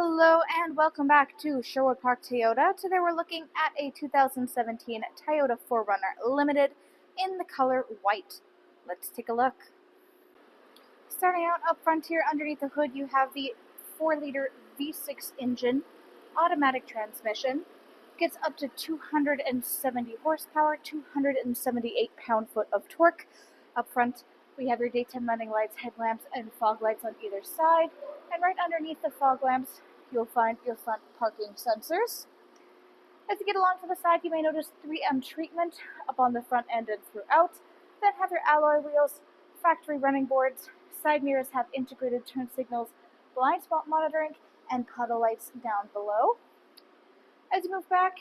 Hello and welcome back to Sherwood Park Toyota. Today we're looking at a 2017 Toyota 4Runner Limited in the color white. Let's take a look. Starting out up front here underneath the hood, you have the 4-liter V6 engine, automatic transmission. Gets up to 270 horsepower, 278 pound-foot of torque. Up front, we have your daytime running lights, headlamps, and fog lights on either side. And right underneath the fog lamps, you'll find your front parking sensors. As you get along to the side, you may notice 3M treatment up on the front end and throughout. Then have your alloy wheels, factory running boards. Side mirrors have integrated turn signals, blind spot monitoring, and puddle lights down below. As you move back,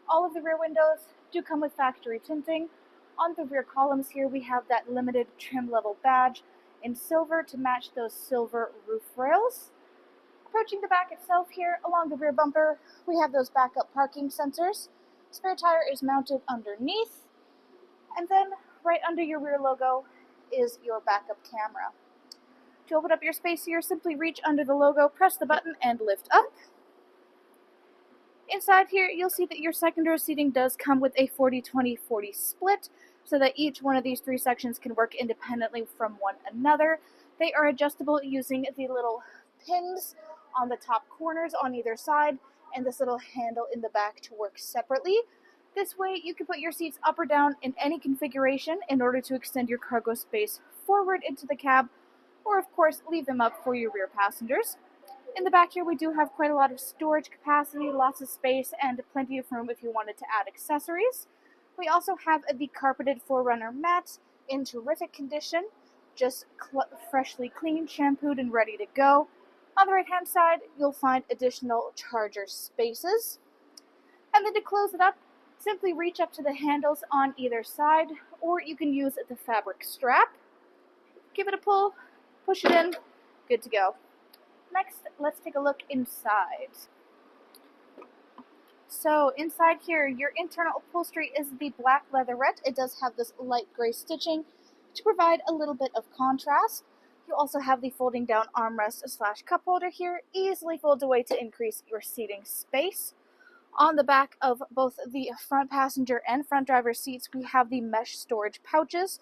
all of the rear windows do come with factory tinting. On the rear columns here, we have that limited trim level badge in silver to match those silver roof rails. Approaching the back itself here, along the rear bumper, we have those backup parking sensors. Spare tire is mounted underneath. And then, right under your rear logo is your backup camera. To open up your space here, simply reach under the logo, press the button, and lift up. Inside here, you'll see that your secondary seating does come with a 40-20-40 split, so that each one of these three sections can work independently from one another. They are adjustable using the little pins on the top corners on either side, and this little handle in the back to work separately. This way, you can put your seats up or down in any configuration in order to extend your cargo space forward into the cab, or of course, leave them up for your rear passengers. In the back here, we do have quite a lot of storage capacity, lots of space, and plenty of room if you wanted to add accessories. We also have the carpeted 4Runner mat in terrific condition, just freshly cleaned, shampooed, and ready to go. On the right-hand side, you'll find additional charger spaces. And then to close it up, simply reach up to the handles on either side, or you can use the fabric strap. Give it a pull, push it in, good to go. Next, let's take a look inside. So inside here, your internal upholstery is the black leatherette. It does have this light gray stitching to provide a little bit of contrast. You also have the folding down armrest / cup holder here, easily folds away to increase your seating space. On the back of both the front passenger and front driver seats, we have the mesh storage pouches.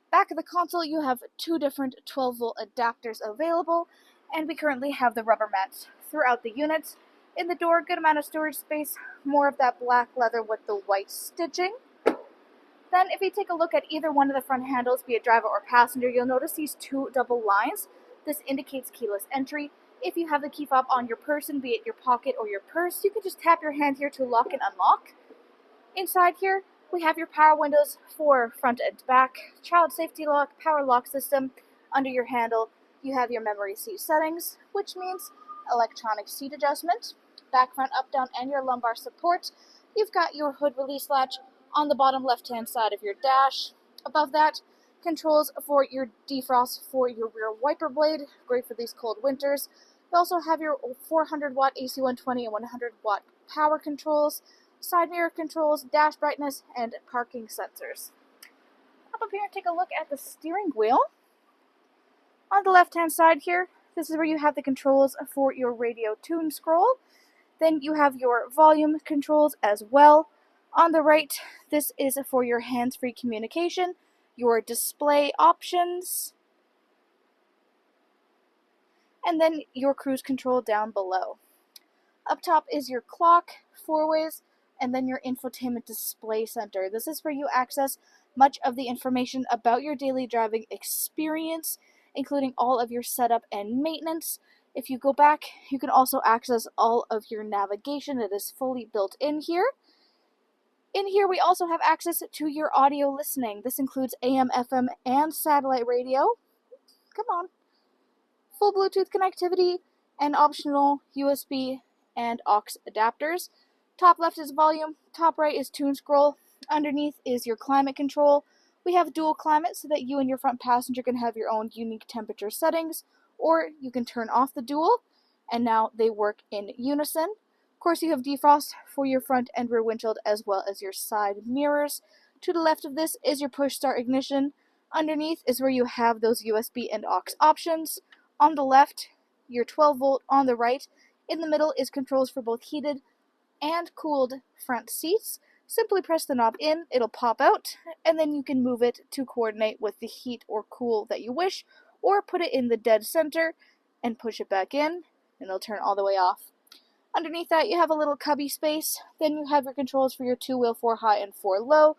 Back of the console, you have two different 12-volt adapters available, and we currently have the rubber mats throughout the units. In the door, good amount of storage space, more of that black leather with the white stitching. Then if you take a look at either one of the front handles, be it driver or passenger, you'll notice these two double lines. This indicates keyless entry. If you have the key fob on your person, be it your pocket or your purse, you can just tap your hand here to lock and unlock. Inside here, we have your power windows for front and back, child safety lock, power lock system. Under your handle, you have your memory seat settings, which means electronic seat adjustment, back, front, up, down, and your lumbar support. You've got your hood release latch on the bottom left-hand side of your dash. Above that, controls for your defrost for your rear wiper blade, great for these cold winters. You also have your 400-watt AC 120 and 100-watt power controls, side mirror controls, dash brightness, and parking sensors. Up here, take a look at the steering wheel. On the left-hand side here, this is where you have the controls for your radio tune scroll. Then you have your volume controls as well. On the right, this is for your hands-free communication, your display options, and then your cruise control down below. Up top is your clock, 4-ways, and then your infotainment display center. This is where you access much of the information about your daily driving experience, including all of your setup and maintenance. If you go back, you can also access all of your navigation. It is fully built in here. In here, we also have access to your audio listening. This includes AM, FM, and satellite radio. Come on. Full Bluetooth connectivity and optional USB and aux adapters. Top left is volume, top right is tune scroll. Underneath is your climate control. We have dual climate so that you and your front passenger can have your own unique temperature settings, or you can turn off the dual, and now they work in unison. Of course, you have defrost for your front and rear windshield as well as your side mirrors. To the left of this is your push start ignition. Underneath is where you have those USB and aux options. On the left, your 12 volt. On the right In the middle is controls for both heated and cooled front seats. Simply press the knob in, it'll pop out, and then you can move it to coordinate with the heat or cool that you wish, or put it in the dead center and push it back in, and it'll turn all the way off. Underneath that, you have a little cubby space. Then you have your controls for your 2-wheel 4 high and 4 low,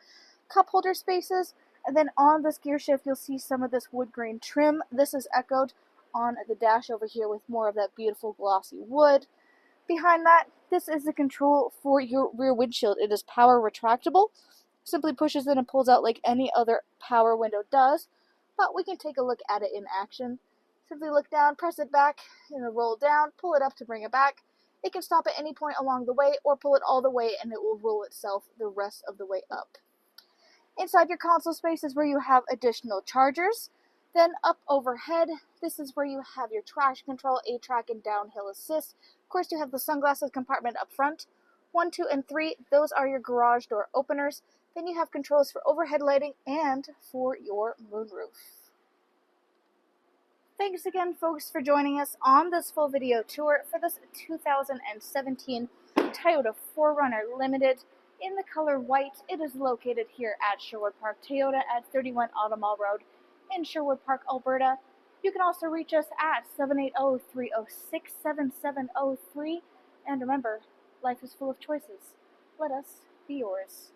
cup holder spaces, and then on this gear shift, you'll see some of this wood grain trim. This is echoed on the dash over here with more of that beautiful glossy wood. Behind that, this is the control for your rear windshield. It is power retractable. Simply pushes in and pulls out like any other power window does, but we can take a look at it in action. Simply look down, press it back, and it'll roll down, pull it up to bring it back. It can stop at any point along the way or pull it all the way and it will roll itself the rest of the way up. Inside your console space is where you have additional chargers. Then up overhead, this is where you have your traction control, A-track, and downhill assist. Of course, you have the sunglasses compartment up front. 1, 2, and 3, those are your garage door openers. Then you have controls for overhead lighting and for your moonroof. Thanks again, folks, for joining us on this full video tour for this 2017 Toyota 4Runner Limited in the color white. It is located here at Sherwood Park Toyota at 31 Automall Road in Sherwood Park, Alberta. You can also reach us at 780-306-7703. And remember, life is full of choices. Let us be yours.